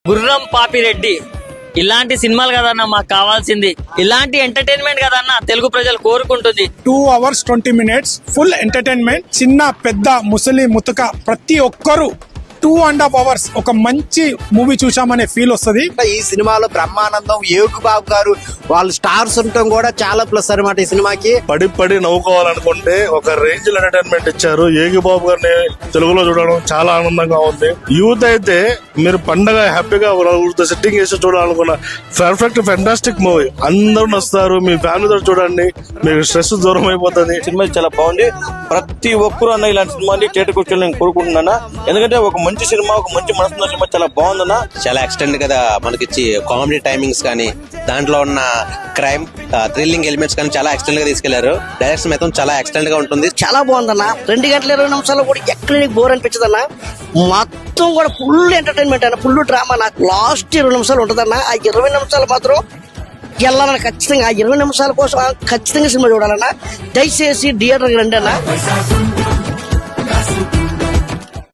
గుర్రం పాపిరెడ్డి ఇలాంటి సినిమాలు కదన్నా మాకు కావాల్సింది. ఇలాంటి ఎంటర్టైన్మెంట్ కదన్నా తెలుగు ప్రజలు కోరుకుంటుంది. 2 hours 20 minutes ఫుల్ ఎంటర్టైన్మెంట్. చిన్న పెద్ద ముసలి ముతక ప్రతి ఒక్కరు 2.5 hours ఒక మంచి మూవీ చూసామనే ఫీల్ వస్తుంది. ఈ సినిమాలో బ్రహ్మానందం, యోగి బాబు గారు వాళ్ళు స్టార్స్ ఉండటం కూడా చాలా ప్లస్ అనమాట. ఈ సినిమాకి పడి నవ్వుకోవాలనుకుంటే ఒక రేంజ్ లో ఎంటర్టైన్మెంట్ ఇచ్చారు. యోగి బాబు గారిని తెలుగులో చూడడం చాలా ఆనందంగా ఉంది. యూత్ అయితే మీరు పండగ హ్యాపీగా సెట్టింగ్ చేసి చూడాలనుకున్న పర్ఫెక్ట్ ఫెంటాస్టిక్ మూవీ. అందరూ వస్తారు, మీ ఫ్యామిలీతో చూడండి, మీకు స్ట్రెస్ దూరం అయిపోతుంది. సినిమా చాలా బాగుంది. ప్రతి ఒక్కరు అన్న ఇలాంటి సినిమాని థియేటర్ కూర్చొని నేను కోరుకుంటున్నా. ఎందుకంటే ఒక మంచి సినిమా, ఒక మంచి మనసున్న సినిమా చాలా బాగుందన్నా. చాలా ఎక్స్టెండ్ కదా మనకిచ్చి కామెడీ టైమింగ్స్ కానీ దాంట్లో ఉన్న క్రైమ్ థ్రిల్లింగ్ ఎలిమెంట్స్ కానీ చాలా ఎక్స్టెండ్ గా తీసుకెళ్లారు. డైరెక్షన్ మొత్తం చాలా ఎక్స్టెండ్ గా ఉంటుంది. చాలా బాగుందన్న. 2 గంటల 20 నిమిషాలు కూడా ఎక్కడ నీకు బోర్ అనిపించదన్నా. మొత్తం కూడా ఫుల్ ఎంటర్టైన్మెంట్ అన్న, ఫుల్ డ్రామా. నాకు లాస్ట్ 20 నిమిషాలు ఉంటదన్నా. ఆ 20 నిమిషాలు మాత్రం వెళ్ళాలన్న ఖచ్చితంగా. ఆ 20 నిమిషాల కోసం ఖచ్చితంగా సినిమా చూడాలన్నా. దయచేసి థియేటర్కి రండి అన్న.